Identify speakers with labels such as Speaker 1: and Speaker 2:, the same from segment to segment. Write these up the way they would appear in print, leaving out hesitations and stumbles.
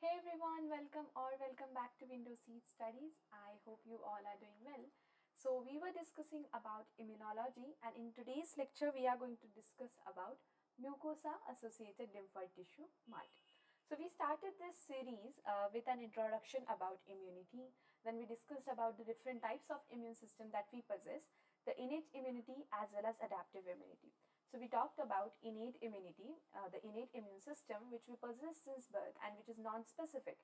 Speaker 1: Hey everyone, welcome back to Windows Seed Studies. I hope you all are doing well. So we were discussing about immunology, and in today's lecture we are going to discuss about mucosa associated lymphoid tissue MALT. So we started this series with an introduction about immunity. Then we discussed about the different types of immune system that we possess, the innate immunity as well as adaptive immunity. So we talked about innate immunity, the innate immune system which we possess since birth and which is non-specific.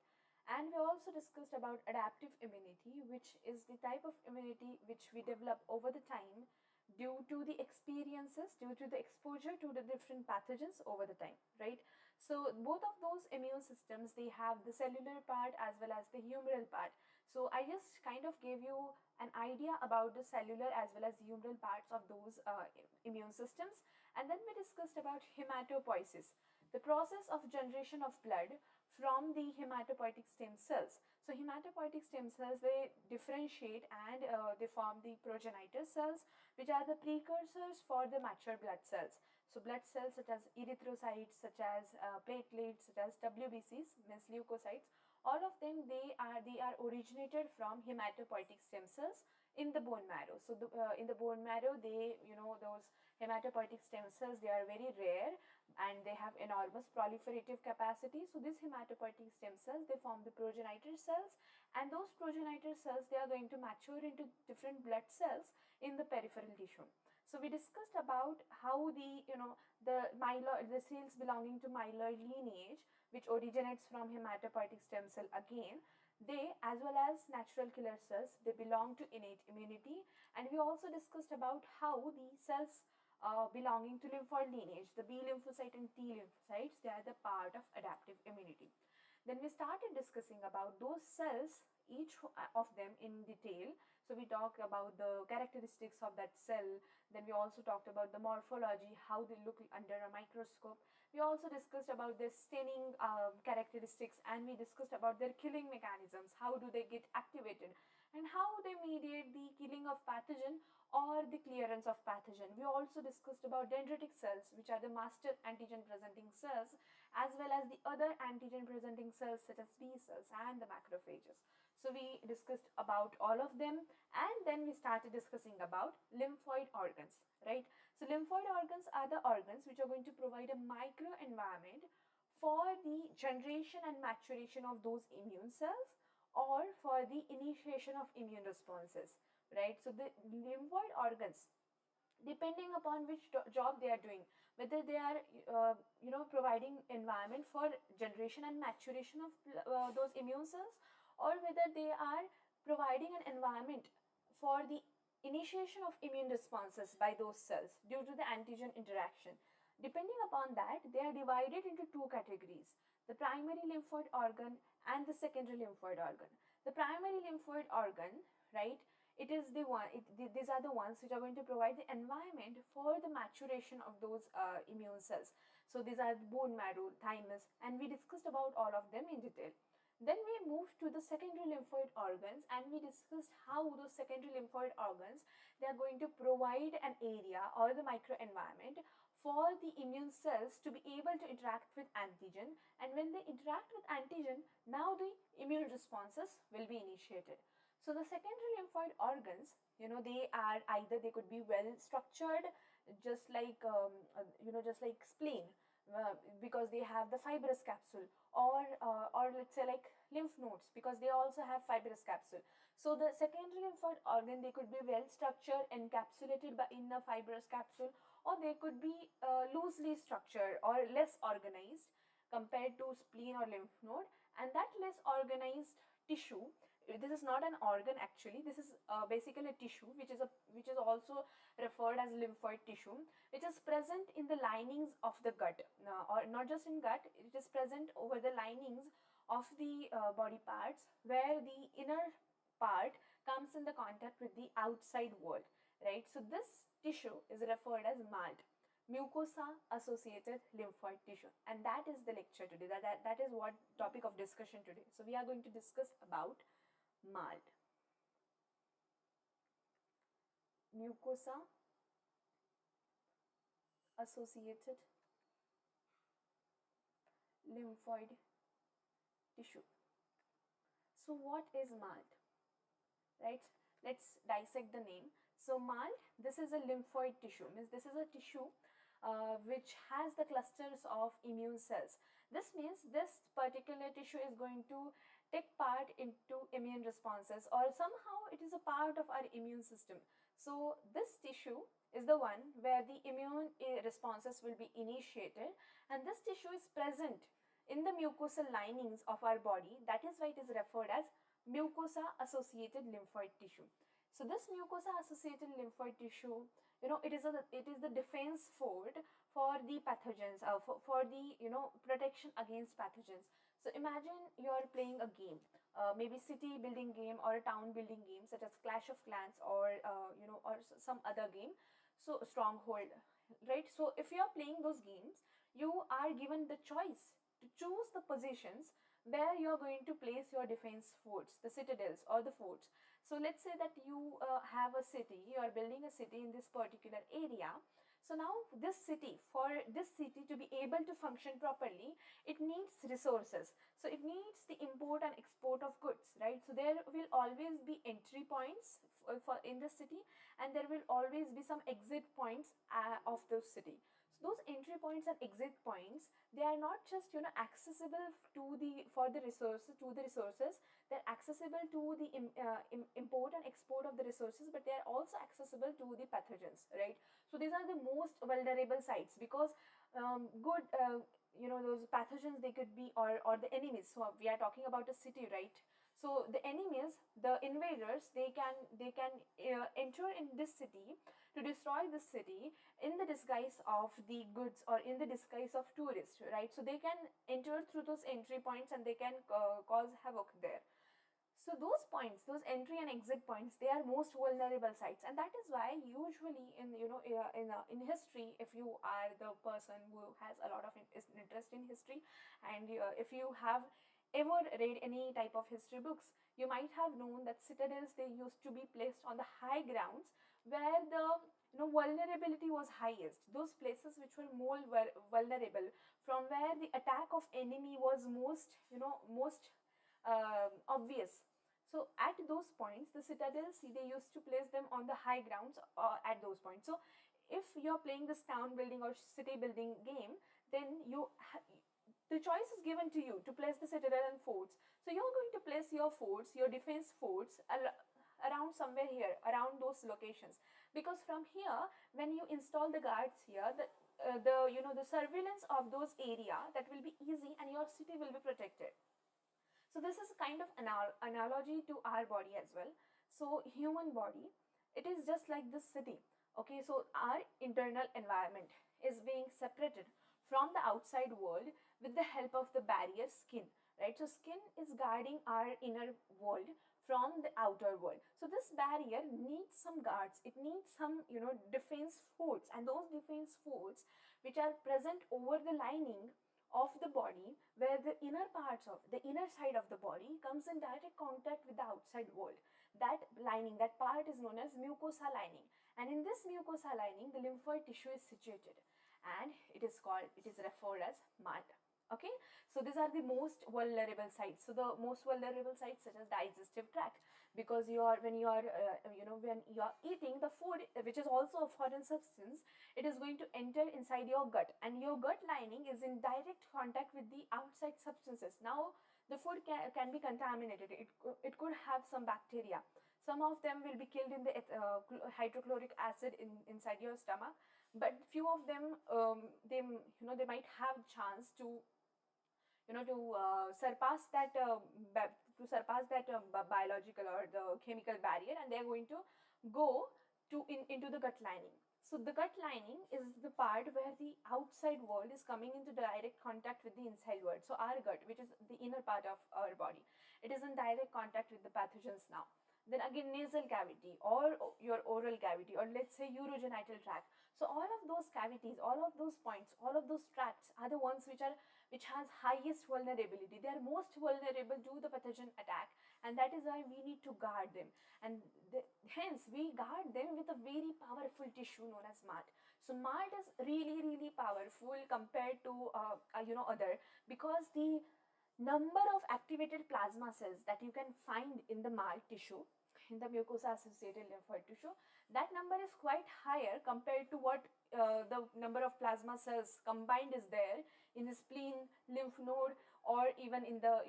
Speaker 1: And we also discussed about adaptive immunity, which is the type of immunity which we develop over the time due to the experiences, due to the exposure to the different pathogens over the time, right? So both of those immune systems, they have the cellular part as well as the humoral part. So I just kind of gave you an idea about the cellular as well as humoral parts of those immune systems, and then we discussed about hematopoiesis, the process of generation of blood from the hematopoietic stem cells. So hematopoietic stem cells, they differentiate and they form the progenitor cells, which are the precursors for the mature blood cells. So blood cells such as erythrocytes, such as platelets, such as WBCs, means leukocytes, all of them, they are originated from hematopoietic stem cells in the bone marrow. So in the bone marrow, they, those hematopoietic stem cells, they are very rare and they have enormous proliferative capacity. So these hematopoietic stem cells, they form the progenitor cells, and those progenitor cells, they are going to mature into different blood cells in the peripheral tissue. So we discussed about how the cells belonging to myeloid lineage, which originates from hematopoietic stem cell again, they, as well as natural killer cells, they belong to innate immunity. And we also discussed about how the cells belonging to lymphoid lineage, the B lymphocyte and T lymphocytes, they are the part of adaptive immunity. Then we started discussing about those cells, each of them in detail. So we talked about the characteristics of that cell. Then we also talked about the morphology, how they look under a microscope. We also discussed about their staining characteristics, and we discussed about their killing mechanisms, how do they get activated, and how they mediate the killing of pathogen or the clearance of pathogen. We also discussed about dendritic cells, which are the master antigen presenting cells, as well as the other antigen presenting cells such as B cells and the macrophages. So we discussed about all of them, and then we started discussing about lymphoid organs, right? So lymphoid organs are the organs which are going to provide a microenvironment for the generation and maturation of those immune cells or for the initiation of immune responses, right? So the lymphoid organs, depending upon which job they are doing, whether they are providing environment for generation and maturation of those immune cells, or whether they are providing an environment for the initiation of immune responses by those cells due to the antigen interaction. Depending upon that, they are divided into two categories: the primary lymphoid organ and the secondary lymphoid organ. The primary lymphoid organ, right, it is the one, these are the ones which are going to provide the environment for the maturation of those immune cells. So these are the bone marrow, thymus, and we discussed about all of them in detail. Then we moved to the secondary lymphoid organs, and we discussed how those secondary lymphoid organs, they are going to provide an area or the microenvironment for the immune cells to be able to interact with antigen, and when they interact with antigen, now the immune responses will be initiated. So the secondary lymphoid organs, they are either, they could be well structured, just like just like spleen, because they have the fibrous capsule, or let's say like lymph nodes, because they also have fibrous capsule. So the secondary lymphoid organ, they could be well structured, encapsulated in a fibrous capsule, or they could be loosely structured or less organized compared to spleen or lymph node. And that less organized tissue, this is not an organ actually, this is basically a tissue which is also referred as lymphoid tissue, which is present in the linings of the gut, or not just in gut, it is present over the linings of the body parts, where the inner part comes in the contact with the outside world, right? So this tissue is referred as MALT, mucosa associated lymphoid tissue, and that is the lecture today. That is what topic of discussion today. So we are going to discuss about MALT, mucosa associated lymphoid tissue. So what is MALT? Right? Let's dissect the name. So MALT, this is a lymphoid tissue, means this is a tissue which has the clusters of immune cells. This means this particular tissue is going to take part into immune responses, or somehow it is a part of our immune system. So this tissue is the one where the immune responses will be initiated, and this tissue is present in the mucosal linings of our body. That is why it is referred as mucosa associated lymphoid tissue. So this mucosa associated lymphoid tissue, it is the defense fort for the pathogens, for the protection against pathogens. So imagine you are playing a game, maybe city building game or a town building game such as Clash of Clans, or or some other game, so Stronghold, right? So if you are playing those games, you are given the choice to choose the positions where you are going to place your defense forts, the citadels or the forts. So let's say that you have a city, you are building a city in this particular area. So now for this city to be able to function properly, it needs resources. So it needs the import and export of goods, right? So there will always be entry points for in the city, and there will always be some exit points of the city. So those entry points and exit points, they are not just accessible to the resources. They're accessible to the import and export of the resources, but they are also accessible to the pathogens, right? So these are the most vulnerable sites, because good those pathogens, they could be, or the enemies. So we are talking about a city, right? So the enemies, the invaders, they can enter in this city to destroy this city in the disguise of the goods, or in the disguise of tourists, right? So they can enter through those entry points, and they can cause havoc there. So those points, those entry and exit points, they are most vulnerable sites, and that is why usually in in history, if you are the person who has a lot of interest in history, and if you have ever read any type of history books, you might have known that citadels, they used to be placed on the high grounds where the vulnerability was highest. Those places which were more vulnerable, from where the attack of enemy was most most obvious. So at those points, the citadels, they used to place them on the high grounds at those points. So if you're playing this town building or city building game, then the choice is given to you to place the citadel and forts. So you're going to place your forts, your defense forts, around somewhere here, around those locations, because from here, when you install the guards here, the surveillance of those area, that will be easy, and your city will be protected. So this is a kind of analogy to our body as well. So human body, it is just like this city. Okay, so our internal environment is being separated from the outside world with the help of the barrier skin, right? So skin is guarding our inner world from the outer world. So this barrier needs some guards, it needs some defense forts, and those defense forts which are present over the lining of the body, where the inner parts of the inner side of the body comes in direct contact with the outside world. That lining, that part is known as mucosa lining, and in this mucosa lining, the lymphoid tissue is situated, and it is referred as MALT. Okay, so these are the most vulnerable sites. So the most vulnerable sites, such as digestive tract, because when you are eating the food, which is also a foreign substance, it is going to enter inside your gut, and your gut lining is in direct contact with the outside substances. Now the food can be contaminated, it could have some bacteria. Some of them will be killed in the hydrochloric acid inside your stomach, but few of them, they might have chance to surpass that biological or the chemical barrier, and they are going to go into the gut lining. So the gut lining is the part where the outside world is coming into direct contact with the inside world. So our gut, which is the inner part of our body, it is in direct contact with the pathogens now. Then again, nasal cavity, or your oral cavity, or let's say urogenital tract. So all of those cavities, all of those points, all of those tracts are the ones which has highest vulnerability. They are most vulnerable to the pathogen attack, and that is why we need to guard them, and hence we guard them with a very powerful tissue known as MALT. So MALT is really powerful compared to other, because number of activated plasma cells that you can find in the MALT tissue, in the mucosa associated lymphoid tissue, that number is quite higher compared to what the number of plasma cells combined is there in the spleen, lymph node, or even in the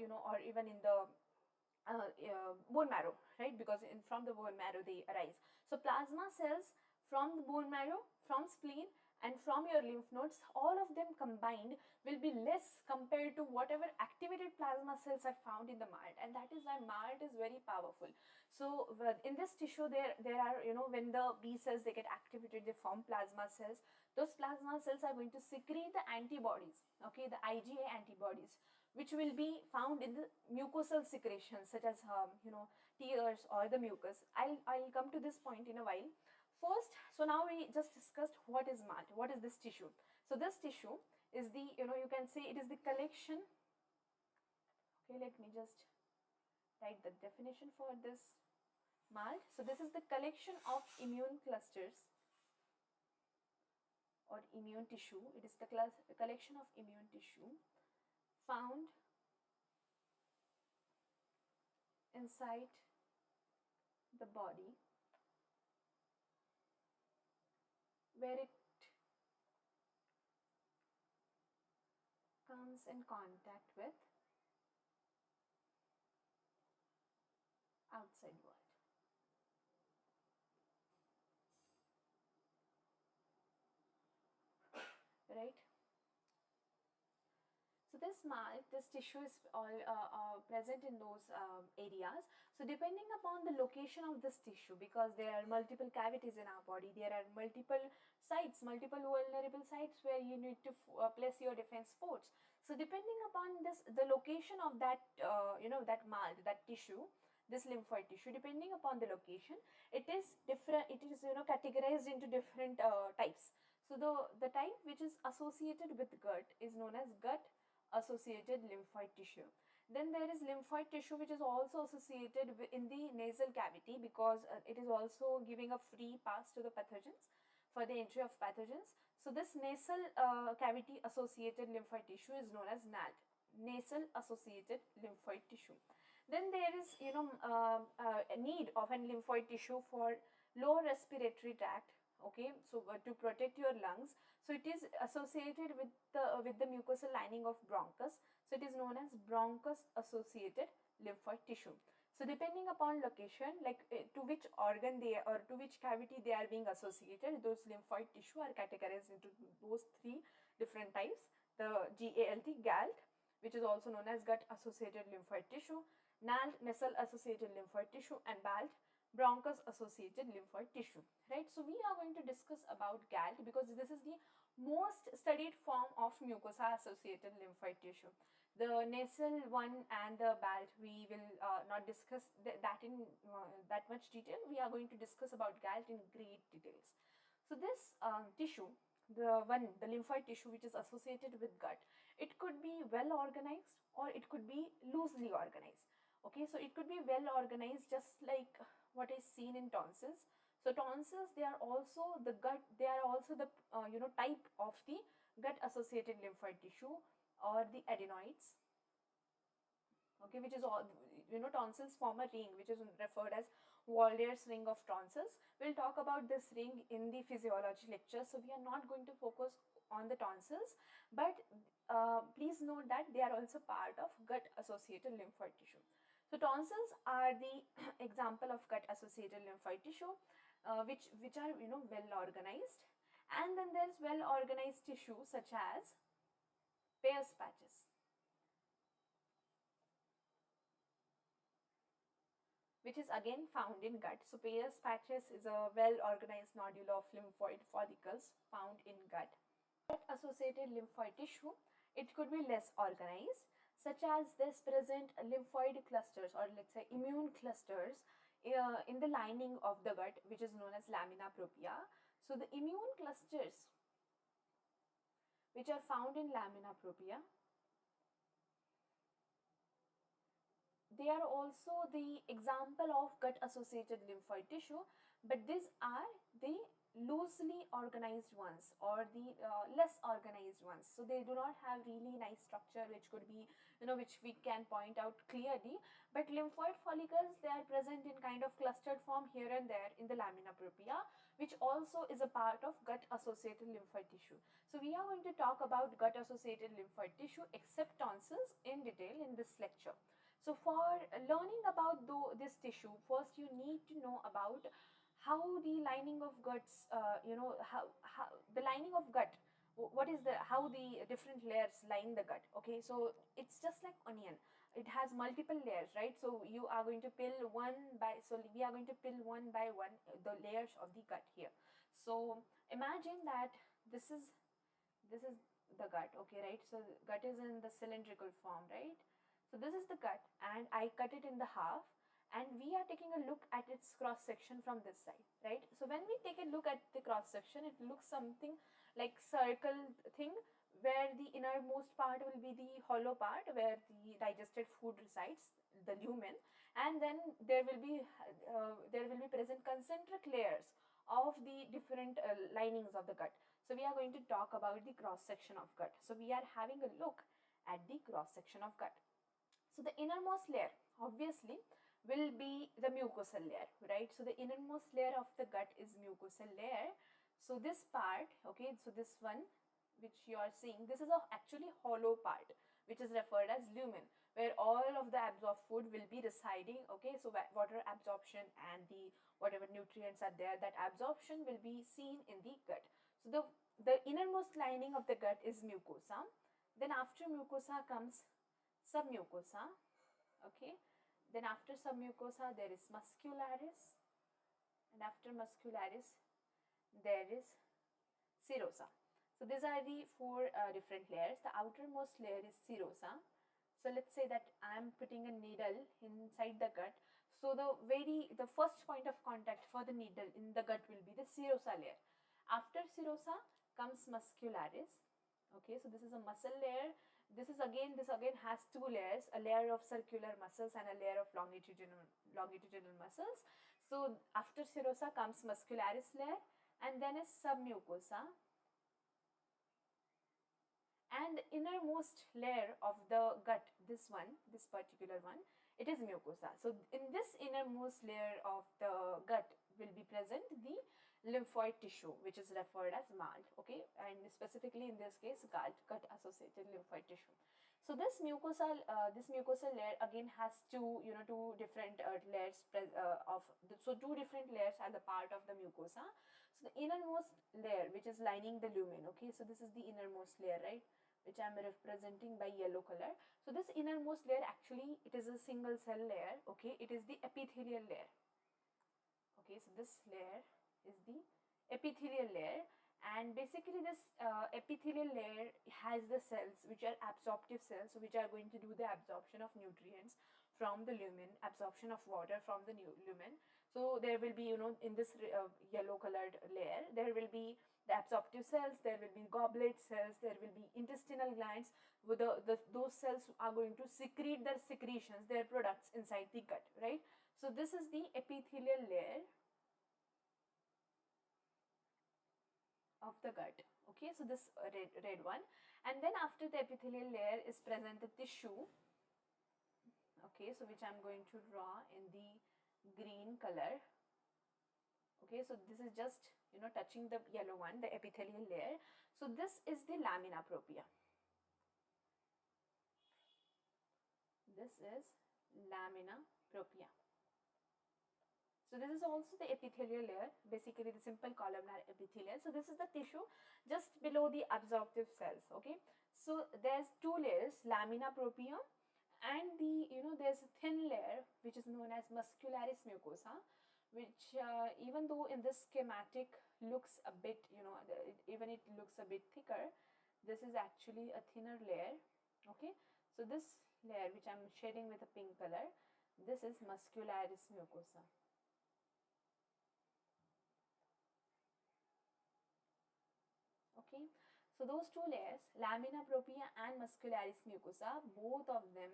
Speaker 1: bone marrow, right? Because from the bone marrow they arise. So plasma cells from the bone marrow, from spleen, and from your lymph nodes, all of them combined will be less compared to whatever activated plasma cells are found in the MALT, and that is why MALT is very powerful. So in this tissue there are, when the B cells they get activated, they form plasma cells. Those plasma cells are going to secrete the antibodies, okay, the IgA antibodies, which will be found in the mucosal secretions such as tears or the mucus. I'll come to this point in a while. First, so now we just discussed what is MALT, what is this tissue. So this tissue is the, you can say it is the collection, okay, let me just write the definition for this MALT. So this is the collection of immune clusters or immune tissue. It is the collection of immune tissue found inside the body where it comes in contact with outside world, right? So this MALT, this tissue is all present in those areas. So depending upon the location of this tissue, because there are multiple cavities in our body, there are multiple sites, multiple vulnerable sites where you need to place your defense force. So depending upon this, the location of that, that MALT, that tissue, this lymphoid tissue, depending upon the location, it is different. It is categorized into different types. So the type which is associated with gut is known as gut associated lymphoid tissue. Then there is lymphoid tissue which is also associated in the nasal cavity, because it is also giving a free pass to the pathogens, for the entry of pathogens. So this nasal cavity associated lymphoid tissue is known as NALT, nasal associated lymphoid tissue. Then there is a need of a lymphoid tissue for lower respiratory tract, okay, so to protect your lungs. So it is associated with the mucosal lining of bronchus, so it is known as bronchus associated lymphoid tissue. So depending upon location, like to which organ they or to which cavity they are being associated, those lymphoid tissue are categorized into those three different types: the GALT, which is also known as gut associated lymphoid tissue, NALT, nasal associated lymphoid tissue, and BALT, bronchus associated lymphoid tissue, right? So we are going to discuss about GALT because this is the most studied form of mucosa associated lymphoid tissue. The nasal one and the BALT, we will not discuss that in that much detail. We are going to discuss about GALT in great details. So this tissue, the lymphoid tissue which is associated with gut, it could be well organized or it could be loosely organized. Okay, so it could be well organized, just like what is seen in tonsils. So tonsils, they are also the gut, they are also the type of the gut associated lymphoid tissue or the adenoids, okay, which is all, tonsils form a ring which is referred as Walder's ring of tonsils. We'll talk about this ring in the physiology lecture, so we are not going to focus on the tonsils, but please note that they are also part of gut associated lymphoid tissue. So tonsils are the example of gut associated lymphoid tissue, which are well organized. And then there's well organized tissue such as Peyer's patches, which is again found in gut. So Peyer's patches is a well organized nodule of lymphoid follicles found in gut. Gut associated lymphoid tissue, it could be less organized, such as this present lymphoid clusters, or let's say immune clusters in the lining of the gut, which is known as lamina propria. So the immune clusters which are found in lamina propria, they are also the example of gut associated lymphoid tissue, but these are the loosely organized ones or the less organized ones. So they do not have really nice structure which could be, which we can point out clearly. But lymphoid follicles, they are present in kind of clustered form here and there in the lamina propria, which also is a part of gut associated lymphoid tissue. So we are going to talk about gut associated lymphoid tissue except tonsils in detail in this lecture. So for learning about this tissue, first you need to know about how the lining of guts, how the lining of gut, what is the, how the different layers line the gut. Okay, so it's just like onion, it has multiple layers, right? So you are going to peel one by, so we are going to peel one by one the layers of the gut here. So imagine that this is the gut, okay, right? So gut is in the cylindrical form, right? So this is the gut and I cut it in the half, and we are taking a look at its cross section from this side, right? So when we take a look at the cross section, it looks something like circle thing, where the innermost part will be the hollow part where the digested food resides, the lumen, and then there will be present concentric layers of the different linings of the gut. So we are going to talk about the cross section of gut. So we are having a look at the cross section of gut. So the innermost layer obviously will be the mucosal layer, right? So the innermost layer of the gut is mucosal layer. So this part, okay, so this one which you are seeing, this is a actually hollow part which is referred as lumen, where all of the absorbed food will be residing, okay? So water absorption and the whatever nutrients are there, that absorption will be seen in the gut. So the innermost lining of the gut is mucosa. Then after mucosa comes submucosa, okay? Then after submucosa there is muscularis, and after muscularis there is serosa. So these are the four different layers. The outermost layer is serosa. So let's say that I am putting a needle inside the gut. So the first point of contact for the needle in the gut will be the serosa layer. After serosa comes muscularis. Okay, so this is a muscle layer. This again has two layers, a layer of circular muscles and a layer of longitudinal muscles. So after serosa comes muscularis layer, and then is submucosa, and the innermost layer of the gut, this particular one, it is mucosa. So in this innermost layer of the gut will be present the lymphoid tissue, which is referred as MALT, okay, and specifically in this case gut associated lymphoid tissue. So this mucosal layer again has two different layers two different layers are the part of the mucosa. So the innermost layer, which is lining the lumen, okay, so this is the innermost layer, right, which I am representing by yellow color. So this innermost layer, actually it is a single cell layer, okay, it is the epithelial layer. Okay, so this layer is the epithelial layer, and basically this epithelial layer has the cells which are absorptive cells, which are going to do the absorption of nutrients from the lumen, absorption of water from the lumen. So there will be, in this yellow colored layer, there will be the absorptive cells, there will be goblet cells, there will be intestinal glands. With those cells are going to secrete their secretions, their products inside the gut, right? So this is the epithelial layer of the gut, okay, so this red one, and then after the epithelial layer is present the tissue, okay, so which I am going to draw in the green color. Okay, so this is just touching the yellow one, the epithelial layer. So this is the lamina propria. This is lamina propria. So this is also the epithelial layer, basically the simple columnar epithelial. So this is the tissue just below the absorptive cells, okay. So there's two layers, lamina propria, and there's a thin layer which is known as muscularis mucosa, which even though in this schematic looks a bit, even it looks a bit thicker, this is actually a thinner layer, okay. So this layer, which I'm shading with a pink color, this is muscularis mucosa. Okay, so those two layers, lamina propria and muscularis mucosa, both of them,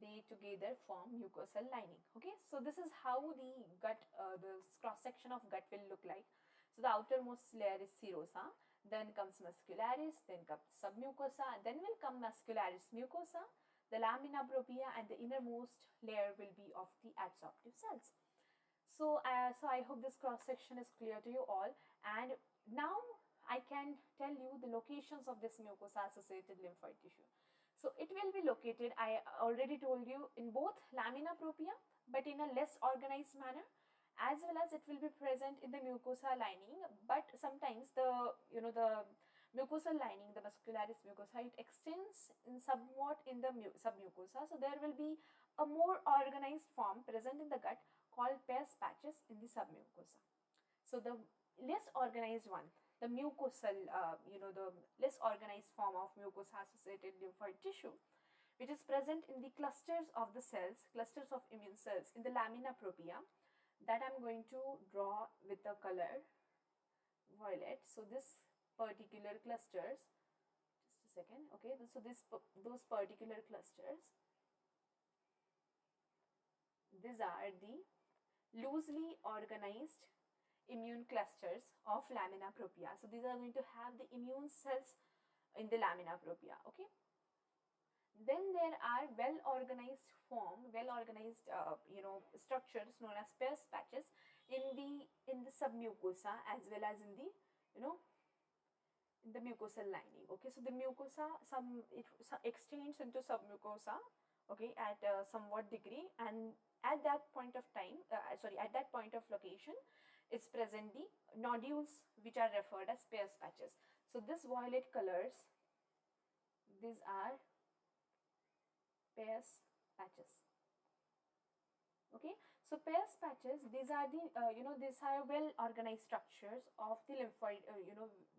Speaker 1: they together form mucosal lining. Okay, so this is how the gut, the cross section of gut will look like. So the outermost layer is serosa, then comes muscularis, then comes submucosa, then will come muscularis mucosa, the lamina propria, and the innermost layer will be of the adsorptive cells. So I hope this cross section is clear to you all, and now I can tell you the locations of this mucosa associated lymphoid tissue. So it will be located, I already told you, in both lamina propria but in a less organized manner, as well as it will be present in the mucosa lining, but sometimes the mucosal lining, the muscularis mucosa, it extends in somewhat in the submucosa. So there will be a more organized form present in the gut called Peyer's patches in the submucosa. So the less organized one, the mucosal, the less organized form of mucosa associated lymphoid tissue, which is present in the clusters of the cells, clusters of immune cells in the lamina propria, that I am going to draw with the color violet. So this particular clusters, just a second, okay, so those particular clusters, these are the loosely organized immune clusters of lamina propria. So these are going to have the immune cells in the lamina propria, okay. Then there are well organized structures known as Peyer's patches in the submucosa as well as in the in the mucosal lining. Okay, so the mucosa it extends into submucosa, okay, at a somewhat degree, and at that point of time, at that point of location, is present the nodules which are referred as Peyer's patches. So this violet colors, these are Peyer's patches. Okay, so Peyer's patches, these are the these are well organized structures of the lymphoid,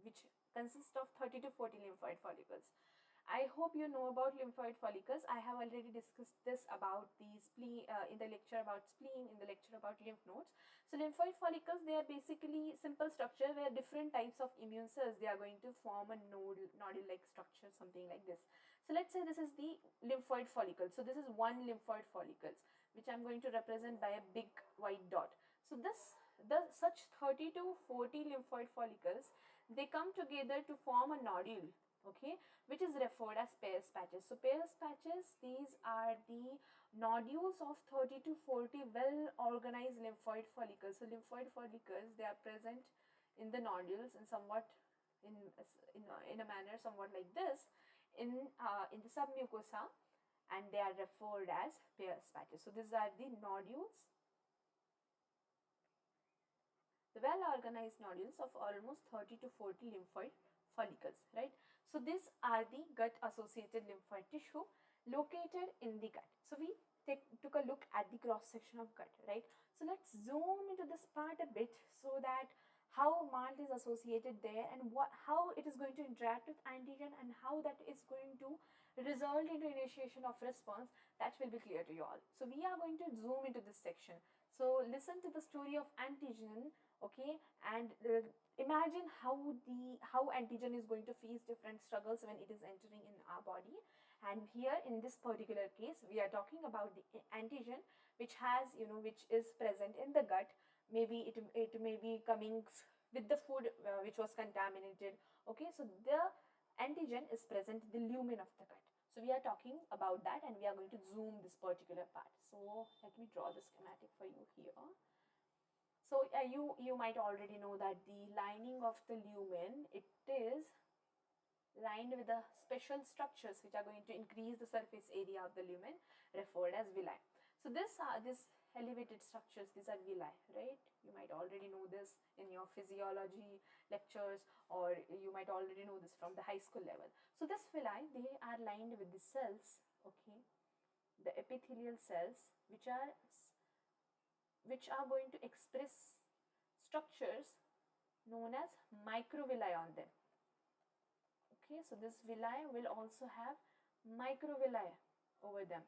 Speaker 1: which consist of 30 to 40 lymphoid follicles. I hope you know about lymphoid follicles. I have already discussed this about the spleen in the lecture about spleen, in the lecture about lymph nodes. So lymphoid follicles, they are basically simple structure where different types of immune cells, they are going to form a nodule-like structure, something like this. So let's say this is the lymphoid follicle. So this is one lymphoid follicles, which I am going to represent by a big white dot. So such 30 to 40 lymphoid follicles, they come together to form a nodule, okay, which is referred as Peyer's patches. So Peyer's patches, these are the nodules of 30 to 40 well organized lymphoid follicles. So lymphoid follicles, they are present in the nodules in somewhat in a manner somewhat like this in the submucosa, and they are referred as Peyer's patches. So these are the nodules, the well organized nodules of almost 30 to 40 lymphoid follicles, right? So these are the gut associated lymphoid tissue located in the gut. So we took a look at the cross section of gut, right? So let's zoom into this part a bit so that how MALT is associated there and how it is going to interact with antigen and how that is going to result into initiation of response, that will be clear to you all. So we are going to zoom into this section. So listen to the story of antigen, okay, and imagine how antigen is going to face different struggles when it is entering in our body. And here in this particular case, we are talking about the antigen which has, which is present in the gut. Maybe it may be coming with the food which was contaminated. Okay, so the antigen is present in the lumen of the gut. So we are talking about that, and we are going to zoom this particular part. So let me draw the schematic for you here. So you might already know that the lining of the lumen, it is lined with the special structures which are going to increase the surface area of the lumen, referred as villi. So this elevated structures, these are villi, right? You might already know this in your physiology lectures, or you might already know this from the high school level. So this villi, they are lined with the cells, okay, the epithelial cells, which are going to express structures known as microvilli on them. Okay, so this villi will also have microvilli over them.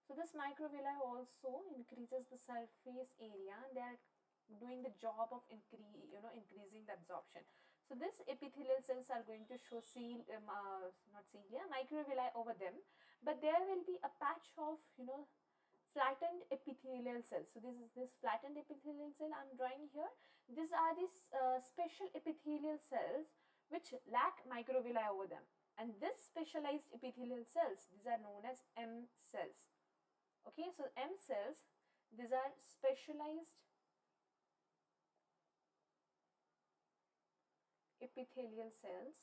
Speaker 1: So this microvilli also increases the surface area, and they are doing the job of increasing the absorption. So this epithelial cells are going to show microvilli over them, but there will be a patch of flattened epithelial cells. So this is this flattened epithelial cell I am drawing here. These are these special epithelial cells which lack microvilli over them, and this specialized epithelial cells, these are known as M cells. Okay, so M cells, these are specialized epithelial cells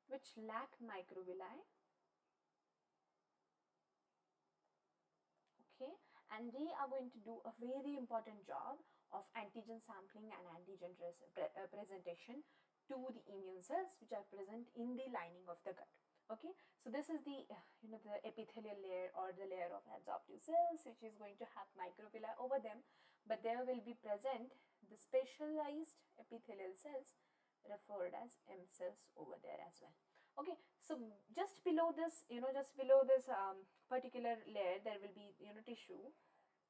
Speaker 1: which lack microvilli. Okay, and they are going to do a very important job of antigen sampling and antigen presentation to the immune cells which are present in the lining of the gut. Okay, so this is the the epithelial layer or the layer of adsorptive cells which is going to have microvilli over them, but there will be present the specialized epithelial cells referred as M cells over there as well. Okay, so just below this, just below this particular layer, there will be tissue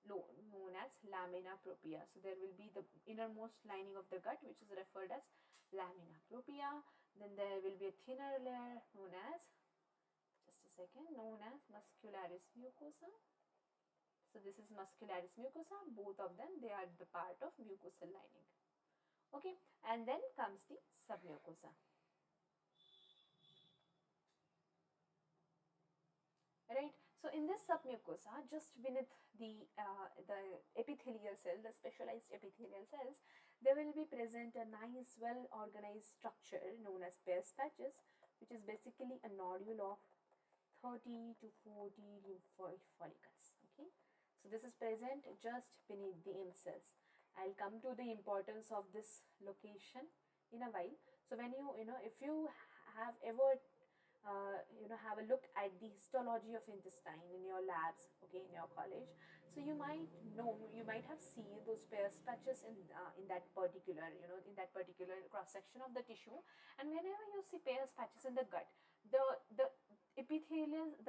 Speaker 1: known as lamina propria. So there will be the innermost lining of the gut, which is referred as lamina propria. Then there will be a thinner layer known as, just a second, known as muscularis mucosa. So this is muscularis mucosa. Both of them, they are the part of mucosal lining. Okay, and then comes the submucosa. Right. So in this submucosa, just beneath the epithelial cell, the specialized epithelial cells, there will be present a nice, well organized structure known as Peyer's patches, which is basically a nodule of 30 to 40 lymphoid follicles. Okay. So this is present just beneath the M cells. I'll come to the importance of this location in a while. So when if you have ever have a look at the histology of intestine in your labs, okay, in your college, so you might have seen those Peyer's patches in that particular cross section of the tissue. And whenever you see Peyer's patches in the gut, the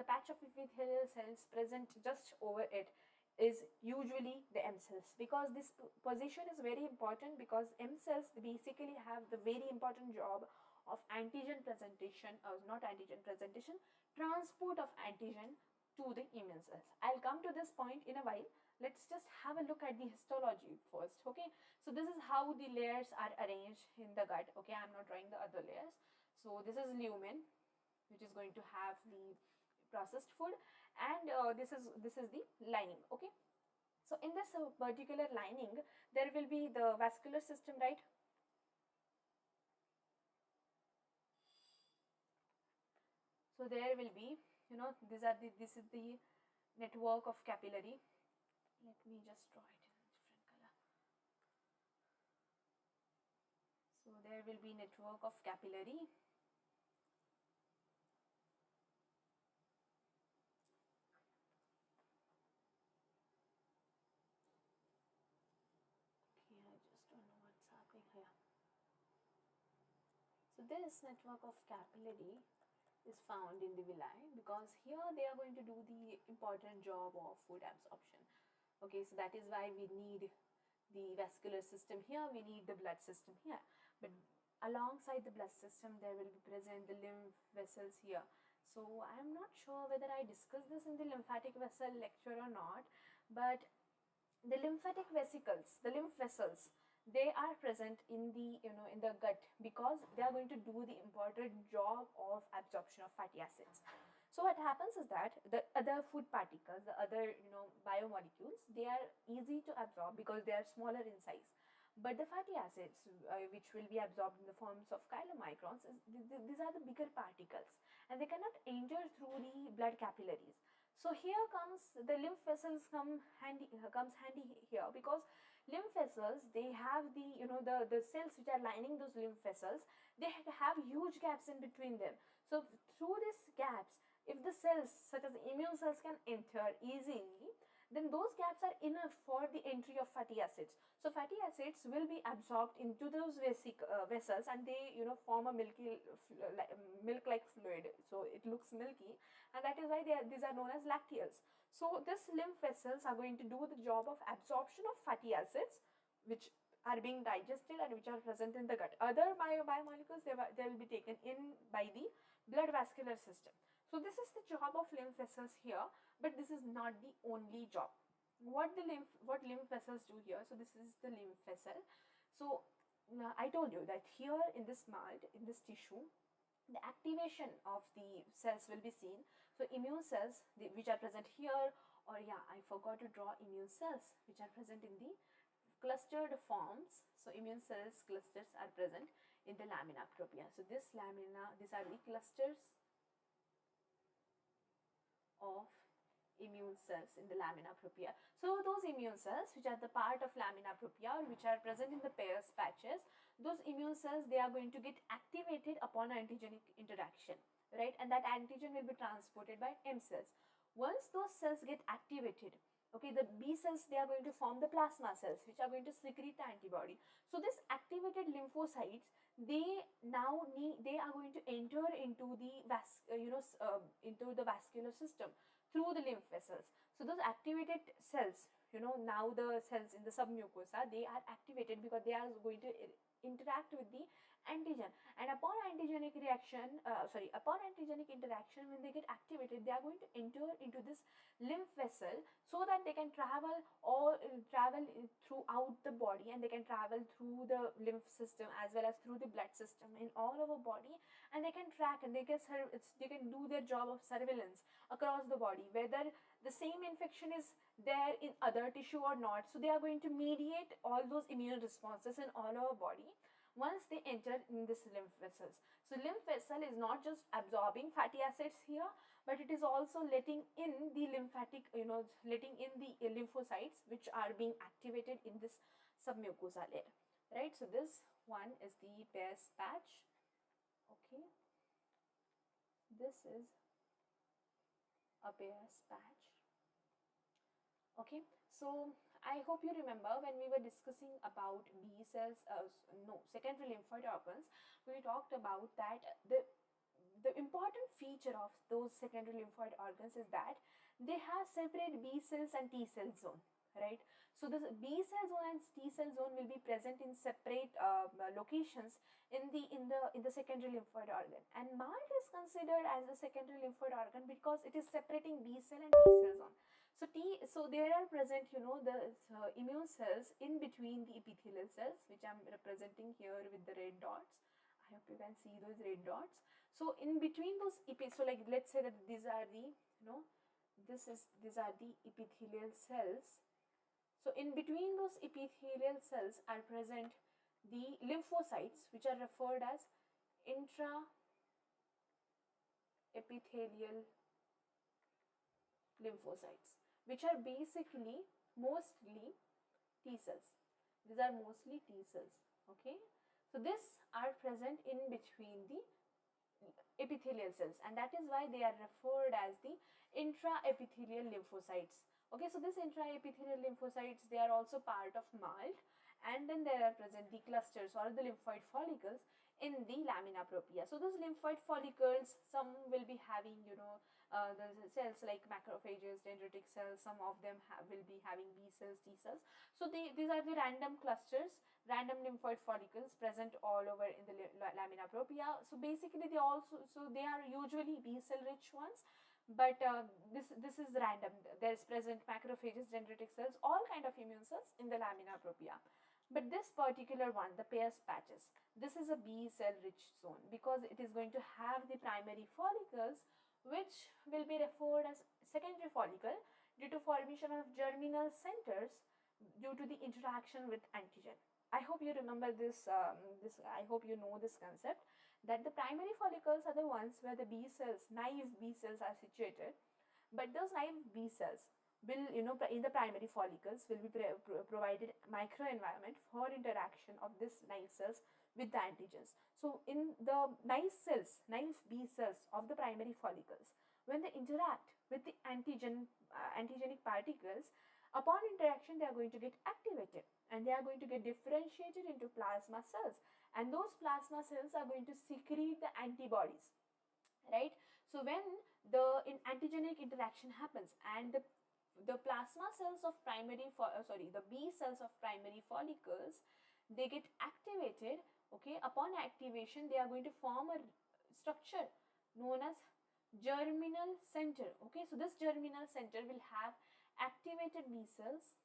Speaker 1: patch of epithelial cells present just over it is usually the M cells, because this position is very important, because M cells basically have the very important job of antigen presentation, or not antigen presentation, transport of antigen to the immune cells. I'll come to this point in a while. Let's just have a look at the histology first. Okay, so this is how the layers are arranged in the gut. Okay, I'm not drawing the other layers. So this is lumen, which is going to have the processed food, and this is the lining. Okay, so in this particular lining, there will be the vascular system, right? So there will be, this is the network of capillary. Let me just draw it in a different color. So there will be network of capillary. Okay, I just don't know what's happening here. So this network of capillary is found in the villi, because here they are going to do the important job of food absorption. Okay, so that is why we need the vascular system here, we need the blood system here. But alongside the blood system, there will be present the lymph vessels here. So I am not sure whether I discussed this in the lymphatic vessel lecture or not, but the lymphatic vesicles, the lymph vessels, they are present in the in the gut, because they are going to do the important job of absorption of fatty acids. So what happens is that the other food particles, the other biomolecules, they are easy to absorb because they are smaller in size. But the fatty acids, which will be absorbed in the forms of chylomicrons, these are the bigger particles, and they cannot enter through the blood capillaries. So here comes the lymph vessels comes handy here, because lymph vessels, they have the cells which are lining those lymph vessels, they have huge gaps in between them. So through these gaps, if the cells such as immune cells can enter easily, then those gaps are enough for the entry of fatty acids. So fatty acids will be absorbed into those vessels, and they form a milk-like fluid. So it looks milky, and that is why these are known as lacteals. So this lymph vessels are going to do the job of absorption of fatty acids, which are being digested and which are present in the gut. Other biomolecules, they will be taken in by the blood vascular system. So this is the job of lymph vessels here, but this is not the only job. What lymph vessels do here? So this is the lymph vessel. So I told you that here in this MALT, in this tissue, the activation of the cells will be seen. So immune cells which are present here, or yeah, I forgot to draw immune cells which are present in the clustered forms. So immune cells clusters are present in the lamina propria. So these are the clusters of immune cells in the lamina propria. So those immune cells which are the part of lamina propria, which are present in the pairs patches, those immune cells, they are going to get activated upon antigenic interaction, right? And that antigen will be transported by M cells. Once those cells get activated, okay, the B cells, they are going to form the plasma cells which are going to secrete the antibody. So this activated lymphocytes, they are going to enter into the into the vascular system through the lymph vessels. So those activated cells, now the cells in the submucosa, they are activated because they are going to interact with the antigen, and upon antigenic interaction, when they get activated, they are going to enter into this lymph vessel so that they can travel throughout the body, and they can travel through the lymph system as well as through the blood system in all over body, and they can track and they can do their job of surveillance across the body, whether the same infection is there in other tissue or not. So they are going to mediate all those immune responses in all our body once they enter in this lymph vessels. So lymph vessel is not just absorbing fatty acids here, but it is also letting in the letting in the lymphocytes which are being activated in this submucosa layer, right? So this one is the pairs patch. Okay, this is a pairs patch. Okay, so I hope you remember when we were discussing about B cells, secondary lymphoid organs, we talked about that the important feature of those secondary lymphoid organs is that they have separate B cells and T cell zone, right? So the B cell zone and T cell zone will be present in separate locations in the secondary lymphoid organ, and MALT is considered as a secondary lymphoid organ because it is separating B cell and T cell zone. So there are present, the immune cells in between the epithelial cells, which I am representing here with the red dots. I hope you can see those red dots. So in between those so like let's say that these are the, these are the epithelial cells. So in between those epithelial cells are present the lymphocytes, which are referred as intraepithelial lymphocytes, which are basically mostly T cells. These are mostly T cells. Okay, so these are present in between the epithelial cells, and that is why they are referred as the intraepithelial lymphocytes. Okay, so this intraepithelial lymphocytes, they are also part of MALT, and then there are present the clusters or the lymphoid follicles in the lamina propria. So those lymphoid follicles, some will be having, the cells like macrophages, dendritic cells, some of them will be having B cells, T cells. So these are the random clusters, random lymphoid follicles present all over in the lamina propria. So basically they are usually B cell rich ones, but this is random. There is present macrophages, dendritic cells, all kind of immune cells in the lamina propria. But this particular one, the pairs patches, this is a B cell rich zone because it is going to have the primary follicles, which will be referred as secondary follicle due to formation of germinal centers due to the interaction with antigen. I hope you remember this. I hope you know this concept, that the primary follicles are the ones where the B cells, naive B cells, are situated, but those naive B cells will, in the primary follicles will be provided microenvironment for interaction of this naive cells with the antigens. So in the naive B cells of the primary follicles, when they interact with the antigenic particles, upon interaction they are going to get activated and they are going to get differentiated into plasma cells, and those plasma cells are going to secrete the antibodies, right? So when the antigenic interaction happens and the plasma cells of the B cells of primary follicles, they get activated. Okay, upon activation they are going to form a structure known as germinal center. Okay, so this germinal center will have activated B cells,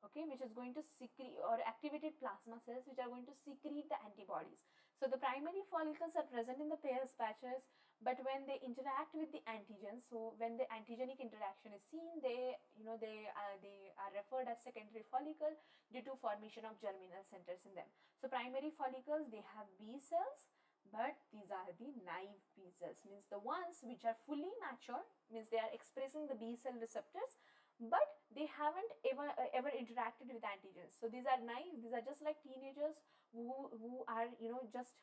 Speaker 1: okay, which is going to secrete, or activated plasma cells which are going to secrete the antibodies. So the primary follicles are present in the Peyer's patches, but when they interact with the antigens, so when the antigenic interaction is seen, they are referred as secondary follicle due to formation of germinal centers in them. So primary follicles, they have B cells, but these are the naive B cells, means the ones which are fully mature, means they are expressing the B cell receptors, but they haven't ever interacted with antigens. So these are naive, these are just like teenagers who are just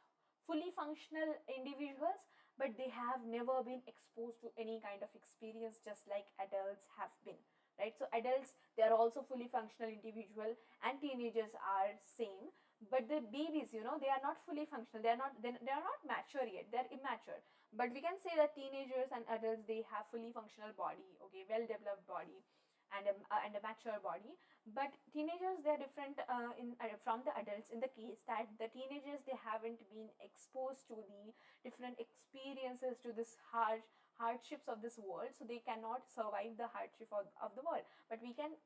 Speaker 1: fully functional individuals, but they have never been exposed to any kind of experience, just like adults have been, right? So adults, they are also fully functional individual, and teenagers are same, but the babies, they are not fully functional, they are not mature yet, they are immature. But we can say that teenagers and adults, they have fully functional body, okay, well developed body, and a mature body. But teenagers, they are different from the adults, in the case that the teenagers, they haven't been exposed to the different experiences, to this hardships of this world, so they cannot survive the hardship of the world. But we can,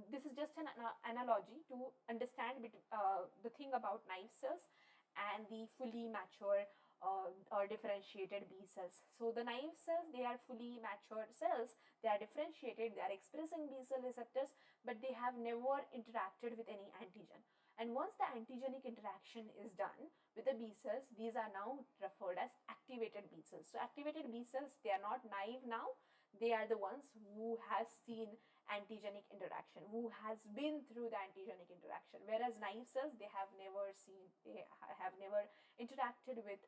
Speaker 1: this is just an analogy to understand the thing about naive cells and the fully mature or differentiated B cells. So the naive cells, they are fully matured cells, they are differentiated, they are expressing B cell receptors, but they have never interacted with any antigen. And once the antigenic interaction is done with the B cells, these are now referred as activated B cells. So activated B cells, they are not naive now, they are the ones who has seen antigenic interaction, who has been through the antigenic interaction, whereas naive cells, they have never seen, they have never interacted with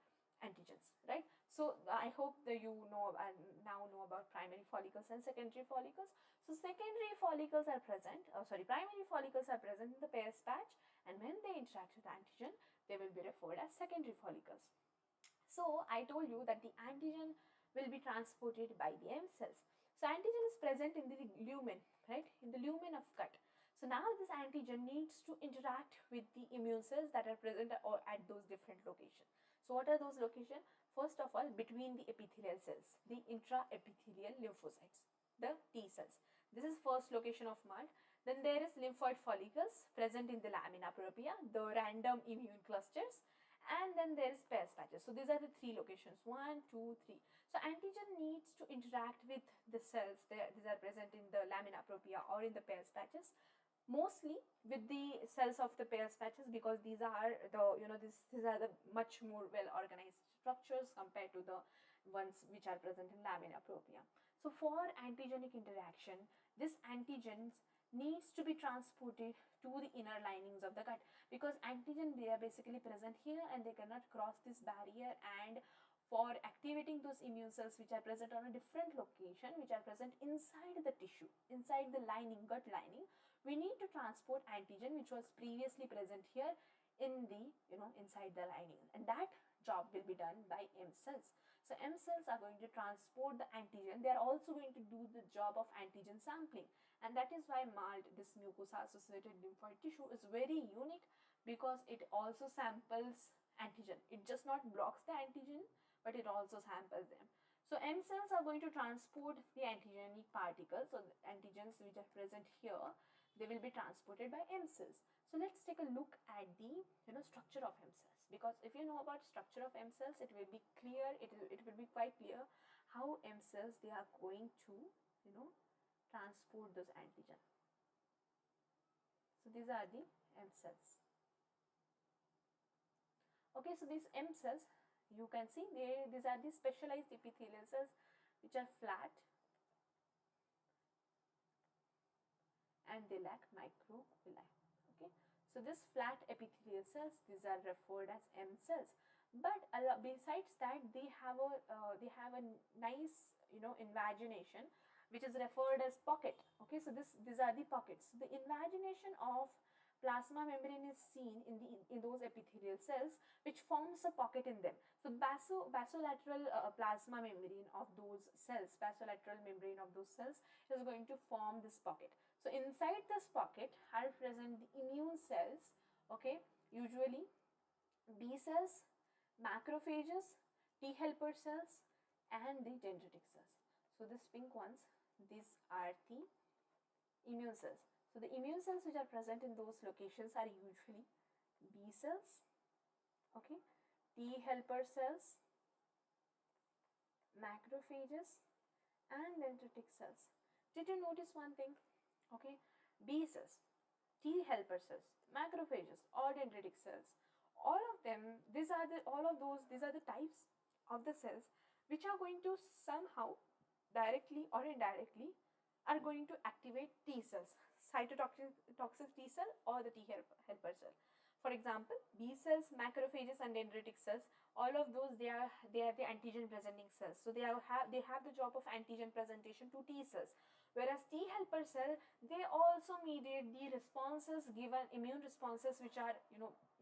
Speaker 1: antigens, right? So I hope that you know and now know about primary follicles and secondary follicles. So secondary follicles are present, primary follicles are present in the Peyer's patch, and when they interact with antigen, they will be referred as secondary follicles. So I told you that the antigen will be transported by the M cells. So antigen is present in the lumen, right? In the lumen of gut. So now this antigen needs to interact with the immune cells that are present or at those different locations. So what are those locations? First of all, between the epithelial cells, the intraepithelial lymphocytes, the T cells. This is first location of MALT. Then there is lymphoid follicles present in the lamina propria, the random immune clusters, and then there is Peyer's patches. So these are the three locations, 1, 2, 3. So antigen needs to interact with the cells. These are present in the lamina propria or in the Peyer's patches, mostly with the cells of the Peyer's patches, because these are the these are the much more well organized structures compared to the ones which are present in lamina propria. So for antigenic interaction, this antigens needs to be transported to the inner linings of the gut, because antigen, they are basically present here and they cannot cross this barrier, and for activating those immune cells which are present on a different location, which are present inside the tissue, inside the lining, gut lining, we need to transport antigen which was previously present here in the inside the lining, and that job will be done by M cells. So M cells are going to transport the antigen. They are also going to do the job of antigen sampling, and that is why MALT, this mucosa associated lymphoid tissue, is very unique, because it also samples antigen. It just not blocks the antigen, but it also samples them. So M cells are going to transport the antigenic particles, so the antigens which are present here, they will be transported by M cells. So let's take a look at the structure of M cells, because if you know about structure of M cells, it will be clear, it will be quite clear how M cells, they are going to transport those antigen. So these are the M cells. Okay, so these M cells, you can see these are the specialized epithelial cells which are flat and they lack microvilli. Okay, so this flat epithelial cells, these are referred as M cells. But besides that, they have a nice invagination which is referred as pocket. Okay, so these are the pockets. So the invagination of plasma membrane is seen in those epithelial cells, which forms a pocket in them. So basolateral plasma membrane of those cells, basolateral membrane of those cells is going to form this pocket. So inside this pocket are present the immune cells, okay, usually B cells, macrophages, T helper cells and the dendritic cells. So this pink ones, these are the immune cells. So the immune cells which are present in those locations are usually B cells, okay, T helper cells, macrophages and dendritic cells. Did you notice one thing? Okay, B cells, T helper cells, macrophages or dendritic cells, all of them, these are the types of the cells which are going to somehow directly or indirectly are going to activate T cells, cytotoxic T cell or the T helper cell. For example, B cells, macrophages and dendritic cells, all of those they are the antigen presenting cells. So they have the job of antigen presentation to T cells. Whereas T helper cell, they also mediate the responses given, immune responses which are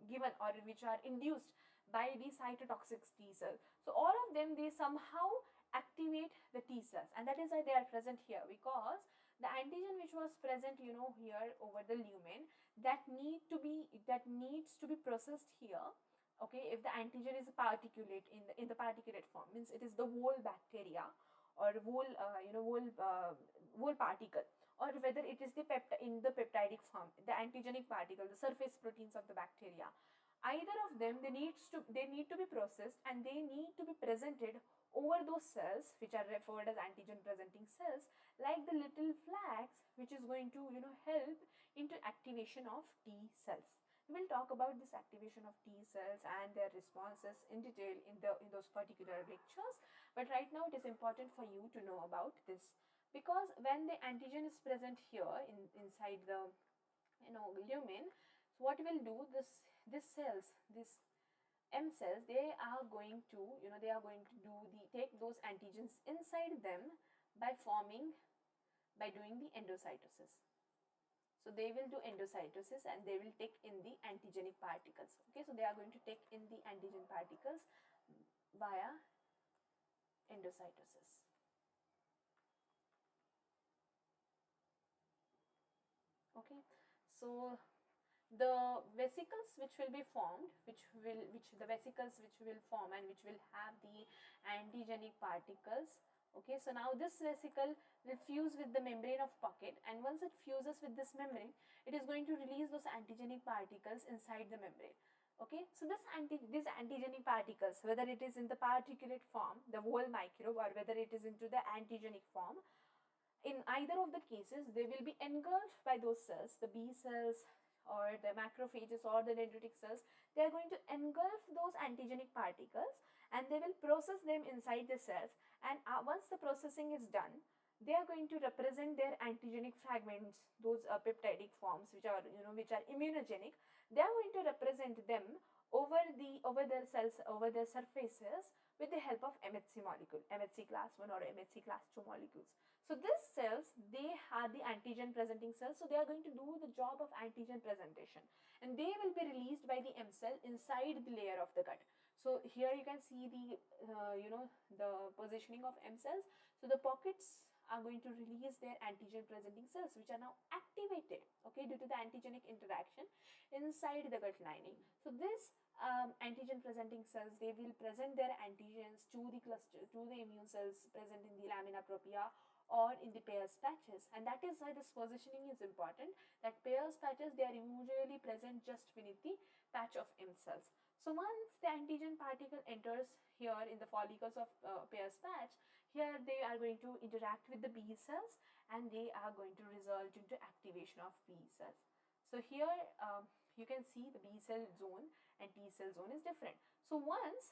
Speaker 1: given or which are induced by the cytotoxic T cell. So all of them, they somehow activate the T cells, and that is why they are present here, because the antigen which was present here over the lumen, that needs to be processed here. Okay, if the antigen is a particulate in the particulate form, means it is the whole bacteria or whole particle, or whether it is the in the peptidic form, the antigenic particle, the surface proteins of the bacteria, either of them, they need to be processed and they need to be presented over those cells which are referred as antigen presenting cells, like the little flags, which is going to help into activation of T cells. We will talk about this activation of T cells and their responses in detail in those particular lectures, but right now it is important for you to know about this, because when the antigen is present here inside the lumen, so what will do, this cells, this M cells, they are going to take those antigens inside them by doing the endocytosis. So they will do endocytosis and they will take in the antigenic particles. Okay, so they are going to take in the antigen particles via endocytosis. Okay, so the vesicles which will be formed, which will form and which will have the antigenic particles. Okay, so now this vesicle will fuse with the membrane of pocket, and once it fuses with this membrane, it is going to release those antigenic particles inside the membrane. Okay, so these antigenic particles, whether it is in the particulate form, the whole microbe, or whether it is into the antigenic form, in either of the cases, they will be engulfed by those cells, the B cells or the macrophages or the dendritic cells. They are going to engulf those antigenic particles and they will process them inside the cells, and once the processing is done, they are going to represent their antigenic fragments, those peptidic forms which are immunogenic. They are going to represent them over their cells, over their surfaces, with the help of MHC molecule, MHC class 1 or MHC class 2 molecules. So these cells, they are the antigen presenting cells, so they are going to do the job of antigen presentation, and they will be released by the M cell inside the layer of the gut. So here you can see the positioning of M cells. So the pockets are going to release their antigen presenting cells, which are now activated, okay, due to the antigenic interaction inside the gut lining. So this antigen presenting cells, they will present their antigens to the cluster, to the immune cells present in the lamina propria or in the Peyer's patches, and that is why this positioning is important, that Peyer's patches, they are usually present just beneath the patch of M cells. So once the antigen particle enters here in the follicles of Peyer's patch, here they are going to interact with the B cells and they are going to result into activation of B cells. So here you can see the B cell zone and T cell zone is different. So once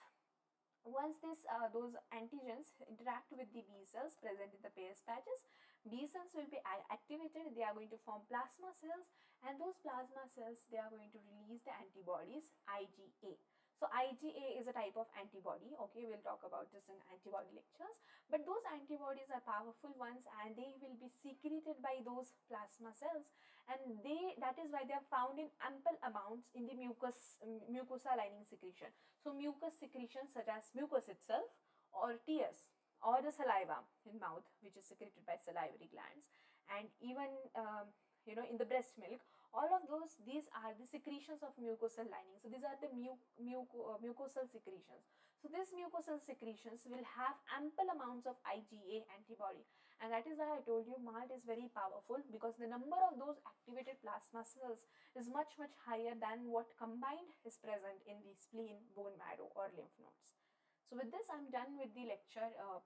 Speaker 1: those antigens interact with the B cells present in the Peyer's patches, B cells will be activated. They are going to form plasma cells, and those plasma cells, they are going to release the antibodies IgA. So IgA is a type of antibody. Okay, we'll talk about this in antibody lectures, but those antibodies are powerful ones and they will be secreted by those plasma cells, and that is why they are found in ample amounts in the mucosa lining secretion. So mucus secretions such as mucus itself, or tears, or the saliva in mouth, which is secreted by salivary glands, and even in the breast milk, all of these are the secretions of mucosal lining. So these are the mucosal secretions. So these mucosal secretions will have ample amounts of IgA antibody, and that is why I told you MALT is very powerful, because the number of those activated plasma cells is much higher than what combined is present in the spleen, bone marrow or lymph nodes. So with this, I am done with the lecture of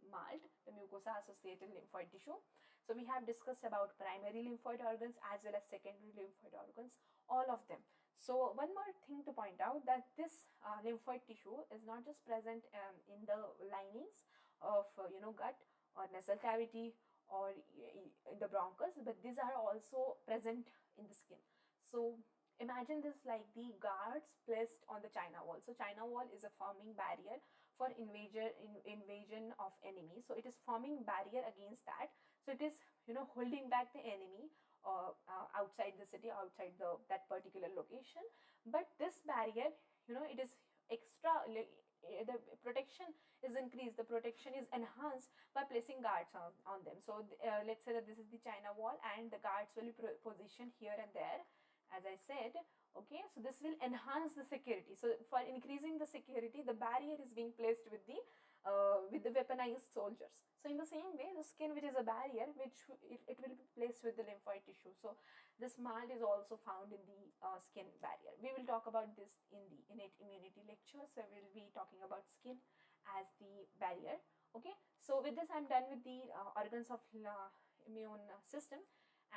Speaker 1: MALT, the mucosa associated lymphoid tissue. So we have discussed about primary lymphoid organs as well as secondary lymphoid organs, all of them. So one more thing to point out, that this lymphoid tissue is not just present in the linings of gut or nasal cavity or in the bronchus, but these are also present in the skin. So imagine this like the guards placed on the China wall. So China wall is a forming barrier for invasion of enemy. So it is forming barrier against that. So it is holding back the enemy outside the city, outside that particular location. But this barrier, it is extra. The protection is increased, the protection is enhanced by placing guards on them. So let's say that this is the China wall and the guards will be positioned here and there, as I said. Okay, so this will enhance the security. So for increasing the security, the barrier is being placed with the weaponized soldiers. So in the same way, the skin, which is a barrier, which it will be placed with the lymphoid tissue. So this MALT is also found in the skin barrier. We will talk about this in the innate immunity lecture. So we will be talking about skin as the barrier. Okay, so with this, I am done with the organs of immune system.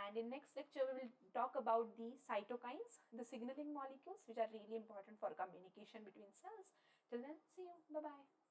Speaker 1: And in next lecture, we will talk about the cytokines, the signaling molecules, which are really important for communication between cells. Till then, see you. Bye-bye.